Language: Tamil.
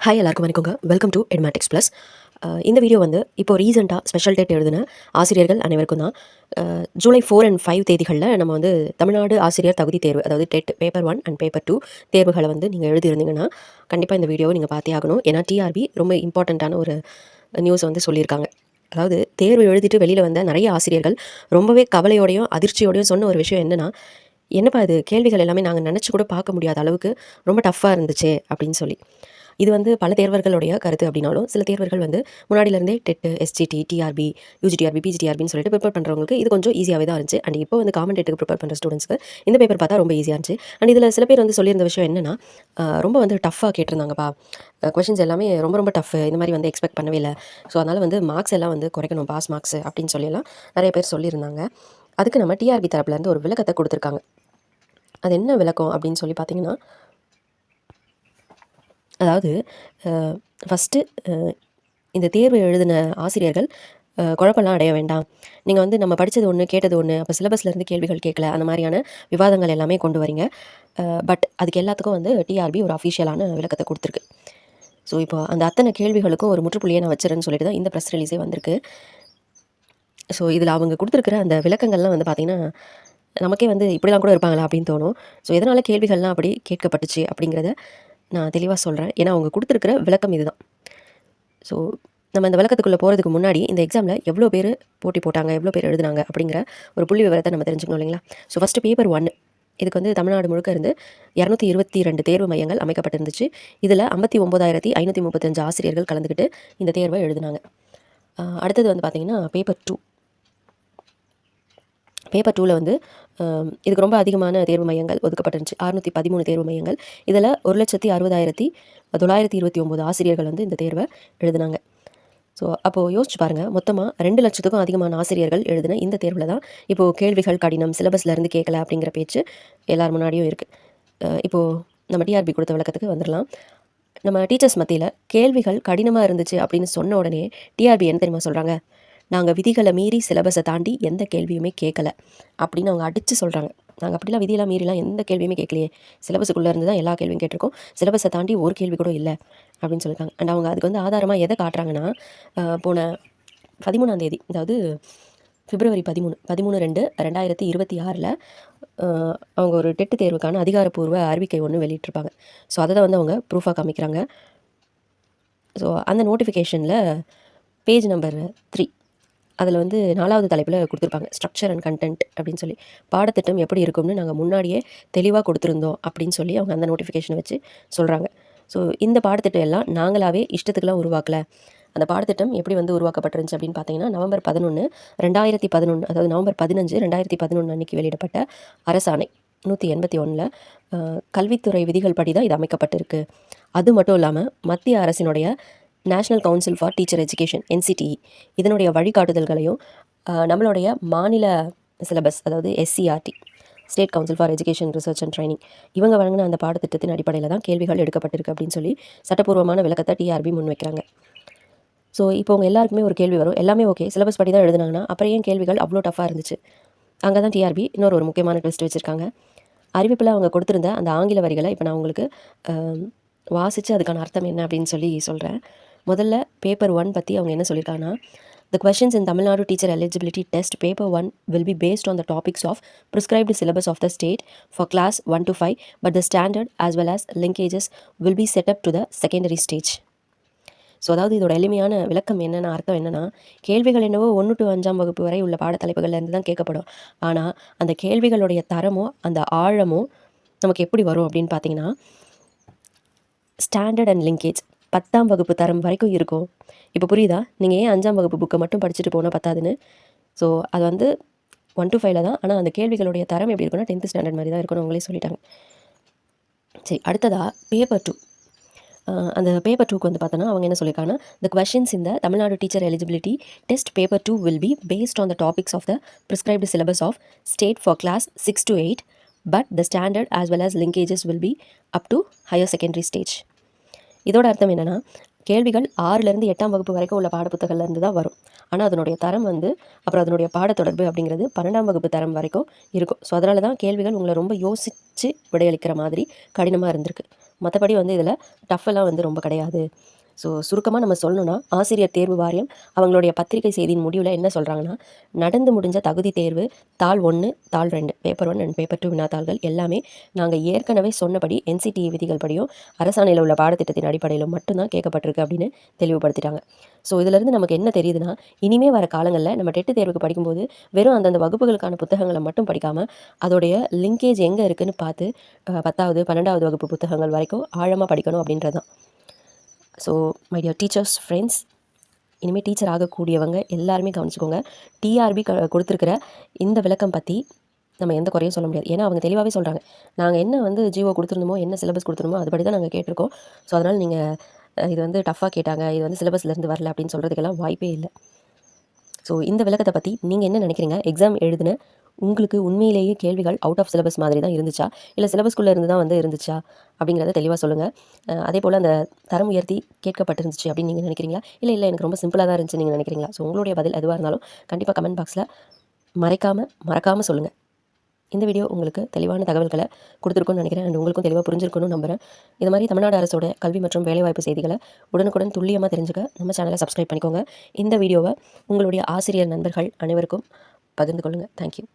ஹாய் எல்லாருக்கும் வணக்கங்க. Welcome to Edmatics plus. இந்த வீடியோ வந்து இப்போ ரீசெண்டாக ஸ்பெஷல் டெட் எழுதின ஆசிரியர்கள் அனைவருக்கும் தான். ஜூலை 4 அண்ட் 5 தேதிகளில் நம்ம வந்து தமிழ்நாடு ஆசிரியர் தகுதி தேர்வு, அதாவது டெட் பேப்பர் 1 அண்ட் பேப்பர் 2 தேர்வுகளை வந்து நீங்கள் எழுதியிருந்தீங்கன்னா கண்டிப்பாக இந்த வீடியோவை நீங்கள் பார்த்தே ஆகணும். ஏன்னா டிஆர்பி ரொம்ப இம்பார்ட்டண்ட்டான ஒரு நியூஸ் வந்து சொல்லியிருக்காங்க. அதாவது தேர்வு எழுதிட்டு வெளியில் வந்த நிறைய ஆசிரியர்கள் ரொம்பவே கவலையோடையும் அதிர்ச்சியோடையும் சொன்ன ஒரு விஷயம் என்னென்னா, என்னப்பா இது கேள்விகள் எல்லாமே நாங்கள் நினச்சி கூட பார்க்க முடியாத அளவுக்கு ரொம்ப டஃப்பாக இருந்துச்சு அப்படின்னு சொல்லி. இது வந்து பல தேர்வர்களுடைய கருத்து அப்படின்னாலும், சில தேர்வர்கள் வந்து முன்னாடியிலேருந்தே டெட்டு, எஸ்ஜிடி, டிஆர்பி, யூஜிடிஆர்பி, பிஜிடிஆர்பின்னு சொல்லிட்டு ப்ரிப்பேர் பண்ணுறவங்களுக்கு இது கொஞ்சம் ஈஸியாகவே தான் இருந்துச்சு. அண்ட் இப்போ வந்து காமன் டெட்டுக்கு ப்ரிப்பேர் பண்ணுற ஸ்டூடெண்ட்ஸ்க்கு இந்த பேப்பர் பார்த்தா ரொம்ப ஈஸியாக இருந்துச்சு. அண்ட் இதில் சில பேர் வந்து சொல்லியிருந்த விஷயம் என்னென்னா, ரொம்ப வந்து டஃப்பாக கேட்டிருந்தாங்கப்பா, கொஷின்ஸ் எல்லாமே ரொம்ப ரொம்ப டஃப்பு, இந்த மாதிரி வந்து எக்ஸ்பெக்ட் பண்ணவே இல்லை. ஸோ அதனால் வந்து மார்க்ஸ் எல்லாம் வந்து குறைக்கணும், பாஸ் மார்க்ஸ் அப்படின்னு சொல்லியெல்லாம் நிறைய பேர் சொல்லியிருந்தாங்க. அதுக்கு நம்ம டிஆர்பி தரப்புலேருந்து ஒரு விளக்கத்தை கொடுத்துருக்காங்க. அது என்ன விளக்கம் அப்படின்னு சொல்லி பார்த்தீங்கன்னா, அதாவது ஃபஸ்ட்டு இந்த தேர்வு எழுதின ஆசிரியர்கள் குழப்பம்லாம் அடைய வேண்டாம். நீங்கள் வந்து நம்ம படித்தது ஒன்று, கேட்டது ஒன்று, அப்போ சிலபஸ்லேருந்து கேள்விகள் கேட்கல, அந்த மாதிரியான விவாதங்கள் எல்லாமே கொண்டு வரீங்க. பட் அதுக்கு எல்லாத்துக்கும் வந்து டிஆர்பி ஒரு அஃபிஷியலான விளக்கத்தை கொடுத்துருக்கு. ஸோ இப்போ அந்த அத்தனை கேள்விகளுக்கும் ஒரு முற்றுப்புள்ளியை நான் வச்சுறேன்னு சொல்லிட்டு தான் இந்த ப்ரெஸ் ரிலீஸே வந்திருக்கு. ஸோ இதில் அவங்க கொடுத்துருக்கிற அந்த விளக்கங்கள்லாம் வந்து பார்த்திங்கன்னா, நமக்கே வந்து இப்படிலாம் கூட இருப்பாங்களா அப்படின்னு தோணும். ஸோ எதனால் கேள்விகள்லாம் அப்படி கேட்கப்பட்டுச்சு அப்படிங்கிறத நான் தெளிவாக சொல்கிறேன். ஏன்னா அவங்க கொடுத்துருக்கிற விளக்கம் இதுதான். ஸோ நம்ம இந்த விளக்கத்துக்குள்ளே போகிறதுக்கு முன்னாடி இந்த எக்ஸாமில் எவ்வளோ பேர் போட்டி போட்டாங்க, எவ்வளோ பேர் எழுதுனாங்க அப்படிங்கிற ஒரு புள்ளி விவரத்தை நம்ம தெரிஞ்சுக்கணும் இல்லைங்களா. ஸோ ஃபஸ்ட்டு பேப்பர் 1, இதுக்கு வந்து தமிழ்நாடு முழுக்க இருந்து 222 தேர்வு மையங்கள் அமைக்கப்பட்டிருந்துச்சு. இதில் 59,535 ஆசிரியர்கள் கலந்துக்கிட்டு இந்த தேர்வை எழுதினாங்க. அடுத்தது வந்து பார்த்திங்கன்னா பேப்பர் 2. பேப்பர் 2ல் வந்து இதுக்கு ரொம்ப அதிகமான தேர்வு மையங்கள் ஒதுக்கப்பட்டிருந்துச்சு. 613 தேர்வு மையங்கள். இதில் 1,60,60,929 ஆசிரியர்கள் வந்து இந்த தேர்வை எழுதினாங்க. ஸோ அப்போது யோசிச்சு பாருங்கள், மொத்தமாக 2,00,000க்கும் அதிகமான ஆசிரியர்கள் எழுதின இந்த தேர்வில் தான் இப்போது கேள்விகள் கடினம், சிலபஸ்லேருந்து கேட்கல அப்படிங்கிற பேச்சு எல்லார் முன்னாடியும் இருக்குது. இப்போது நம்ம டிஆர்பி கொடுத்த விளக்கத்துக்கு வந்துடலாம். நம்ம டீச்சர்ஸ் மத்தியில் கேள்விகள் கடினமாக இருந்துச்சு அப்படின்னு சொன்ன உடனே டிஆர்பி என்ன தெரியுமா சொல்கிறாங்க, நாங்கள் விதிகளை மீறி சிலபஸை தாண்டி எந்த கேள்வியுமே கேட்கல அப்படின்னு அவங்க அடித்து சொல்கிறாங்க. நாங்கள் அப்படிலாம் விதியெல்லாம் மீறிலாம் எந்த கேள்வியுமே கேட்கலையே, சிலபஸுக்குள்ளே இருந்து தான் எல்லா கேள்வியும் கேட்டிருக்கோம், சிலபஸை தாண்டி ஒரு கேள்வி கூட இல்லை அப்படின்னு சொல்லியிருக்காங்க. அண்ட் அவங்க அதுக்கு வந்து ஆதாரமாக எதை காட்டுறாங்கன்னா, போன 13ஆம் தேதி, அதாவது பிப்ரவரி 13/2/2026 அவங்க ஒரு டெட்டு தேர்வுக்கான அதிகாரப்பூர்வ அறிவிக்கை ஒன்று வெளியிட்டிருப்பாங்க. ஸோ அதை தான் வந்து அவங்க ப்ரூஃபாக காமிக்கிறாங்க. ஸோ அந்த நோட்டிஃபிகேஷனில் பேஜ் நம்பர் 3 அதில் வந்து 4வது தலைப்பில் கொடுத்துருப்பாங்க, ஸ்ட்ரக்சர் அண்ட் கண்டென்ட் அப்படின்னு சொல்லி. பாடத்திட்டம் எப்படி இருக்கும்னு நாங்கள் முன்னாடியே தெளிவாக கொடுத்துருந்தோம் அப்படின்னு சொல்லி அவங்க அந்த நோட்டிஃபிகேஷனை வச்சு சொல்கிறாங்க. ஸோ இந்த பாடத்திட்டம் எல்லாம் நாங்களாகவே இஷ்டத்துக்குலாம் உருவாக்கலை. அந்த பாடத்திட்டம் எப்படி வந்து உருவாக்கப்பட்டிருந்துச்சு அப்படின்னு பார்த்தீங்கன்னா, நவம்பர் 11, 2011, அதாவது நவம்பர் 15, 2011 அன்றைக்கி வெளியிடப்பட்ட அரசாணை 181ல் கல்வித்துறை விதிகள் படி தான் இது அமைக்கப்பட்டிருக்கு. அது மட்டும் இல்லாமல் மத்திய அரசினுடைய national council for teacher education, NCTE, இதனுடைய வழிகாட்டுதல்களையும் நம்மளுடைய மாநில சிலபஸ், அதாவது SCRT, state council for education research and training, இவங்க வழங்கின அந்த பாடத்திட்டத்தின் அடிப்படையில் தான் கேள்விகள் எடுக்கப்பட்டிருக்கு அப்படின்னு சொல்லி சட்டப்பூர்வமான விளக்கத்தை டிஆர்பி முன்வைக்கிறாங்க. ஸோ இப்போ அவங்க எல்லாருக்குமே ஒரு கேள்வி வரும், எல்லாமே ஓகே, சிலபஸ் படி தான் எழுதுனாங்கன்னா அப்புறம் ஏன் கேள்விகள் அவ்வளோ டஃப்பாக இருந்துச்சு? அங்கே தான் டிஆர்பி இன்னொரு ஒரு முக்கியமான ட்விஸ்ட் வச்சுருக்காங்க. அறிவிப்பில் அவங்க கொடுத்துருந்த அந்த ஆங்கில வரிகளை இப்போ நான் உங்களுக்கு வாசித்து அதுக்கான அர்த்தம் என்ன அப்படின்னு சொல்லி சொல்கிறேன். முதல்ல பேப்பர் 1 பற்றி அவங்க என்ன சொல்லியிருக்காங்கன்னா, The questions in Tamil Nadu Teacher Eligibility Test Paper 1 will be based on the topics of prescribed syllabus of the state for class 1 to 5, but the standard as well as linkages will be set up to the secondary stage. So அதாவது இதோட எளிமையான விளக்கம் என்னென்ன, அர்த்தம் என்னென்னா, கேள்விகள் என்னவோ 1 to 5ஆம் வகுப்பு வரை உள்ள பாடத்தலைப்புகள்லேருந்து தான் கேட்கப்படும். ஆனால் அந்த கேள்விகளுடைய தரமோ அந்த ஆழமோ நமக்கு எப்படி வரும் அப்படின்னு பார்த்தீங்கன்னா, ஸ்டாண்டர்ட் அண்ட் லிங்கேஜ் 10ஆம் வகுப்பு தரம் வரைக்கும் இருக்கும். இப்போ புரியுதா? நீங்கள் ஏன் 5ஆம் வகுப்பு புக்கை மட்டும் படிச்சுட்டு போனால் பத்தாதுன்னு? ஸோ அது வந்து 1 to 5ல் தான். ஆனால் அந்த கேள்விகளுடைய தரம் எப்படி இருக்குன்னா 10th ஸ்டாண்டர்ட் மாதிரி தான் இருக்குன்னு அவங்களே சொல்லிட்டாங்க. சரி, அடுத்ததாக பேப்பர் 2. அந்த பேப்பர் 2க்கு வந்து பார்த்தோன்னா அவங்க என்ன சொல்லியிருக்காங்கன்னா, The questions in the Tamil Nadu Teacher Eligibility Test Paper 2 will be based on the topics of the prescribed syllabus of state for class 6 to 8, but the standard as well as linkages will be up to higher secondary stage. இதோட அர்த்தம் என்னென்னா, கேள்விகள் 6லேருந்து 8ஆம் வகுப்பு வரைக்கும் உள்ள பாடப்புத்தகங்கள்லேருந்து தான் வரும். ஆனால் அதனுடைய தரம் வந்து, அப்புறம் அதனுடைய பாடத்தொடர்பு அப்படிங்கிறது 12ஆம் வகுப்பு தரம் வரைக்கும் இருக்கும். ஸோ அதனால தான் கேள்விகள் உங்களை ரொம்ப யோசித்து விடையளிக்கிற மாதிரி கடினமாக இருந்திருக்கு. மற்றபடி வந்து இதில் டஃப்பெல்லாம் வந்து ரொம்ப கிடையாது. ஸோ சுருக்கமாக நம்ம சொல்லணும்னா, ஆசிரியர் தேர்வு வாரியம் அவங்களுடைய பத்திரிகை செய்தியின் முடிவில் என்ன சொல்கிறாங்கன்னா, நடந்து முடிஞ்ச தகுதி தேர்வு தாள் 1, தாள் 2 பேப்பர் 1 அண்ட் பேப்பர் 2 வினாத்தாள்கள் எல்லாமே நாங்கள் ஏற்கனவே சொன்னபடி NCTE விதிகள் படியும் அரசாணையில் உள்ள பாடத்திட்டத்தின் அடிப்படையில் மட்டும்தான் கேட்கப்பட்டிருக்கு அப்படின்னு தெளிவுபடுத்திட்டாங்க. ஸோ இதிலிருந்து நமக்கு என்ன தெரியுதுன்னா, இனிமே வர காலங்களில் நம்ம டெட்டு தேர்வுக்கு படிக்கும்போது வெறும் அந்தந்த வகுப்புகளுக்கான புத்தகங்களை மட்டும் படிக்காமல் அதோடைய லிங்கேஜ் எங்கே இருக்குதுன்னு பார்த்து 10வது 12வது வகுப்பு புத்தகங்கள் வரைக்கும் ஆழமாக படிக்கணும் அப்படின்றது தான். So my dear teachers friends, இனிமேல் டீச்சர் ஆகக்கூடியவங்க எல்லாருமே கவனிச்சுக்கோங்க. டிஆர்பி கொடுத்துருக்கிற இந்த விளக்கம் பற்றி நம்ம எந்த குறையும் சொல்ல முடியாது. ஏன்னா அவங்க தெளிவாகவே சொல்கிறாங்க, நாங்கள் என்ன வந்து ஜிஓ கொடுத்துருந்தோமோ, என்ன சிலபஸ் கொடுத்துருந்தோமோ அதுபடி தான் நாங்கள் கேட்டிருக்கோம். ஸோ அதனால் நீங்கள் இது வந்து டஃப்பாக கேட்டாங்க, இது வந்து சிலபஸ்லேருந்து வரல அப்படின்னு சொல்கிறதுக்கெல்லாம் வாய்ப்பே இல்லை. ஸோ இந்த விளக்கத்தை பற்றி நீங்கள் என்ன நினைக்கிறீங்க? எக்ஸாம் எழுதின உங்களுக்கு உண்மையிலேயே கேள்விகள் அவுட் ஆஃப் சிலபஸ் மாதிரி தான் இருந்துச்சா, இல்லை சிலபஸ்குள்ளே இருந்து தான் வந்து இருந்துச்சா அப்படிங்கிறத தெளிவாக சொல்லுங்கள். அதே போல் அந்த தரம் உயர்த்தி கேட்கப்பட்டிருந்துச்சு அப்படின்னு நீங்கள் நினைக்கிறீங்களா, இல்லை எனக்கு ரொம்ப சிம்பிளாக தான் இருந்துச்சு நீங்கள் நினைக்கிறீங்களா? ஸோ உங்களுடைய பதில் எதுவாக இருந்தாலும் கண்டிப்பாக கமெண்ட் பாக்ஸில் மறக்காமல் சொல்லுங்கள். இந்த வீடியோ உங்களுக்கு தெளிவான தகவல்களை கொடுத்துருக்குன்னு நினைக்கிறேன். அண்ட் உங்களுக்கும் தெளிவாக புரிஞ்சிருக்கணும்னு நம்புகிறேன். இது மாதிரி தமிழ்நாடு அரசோட கல்வி மற்றும் வேலைவாய்ப்பு செய்திகளை உடனுக்குடன் துல்லியமாக தெரிஞ்சுக்க நம்ம சேனலை சப்ஸ்கிரைப் பண்ணிக்கோங்க. இந்த வீடியோவை உங்களுடைய ஆசிரியர் நண்பர்கள் அனைவருக்கும் பகிர்ந்து கொள்ளுங்கள். தேங்க்யூ.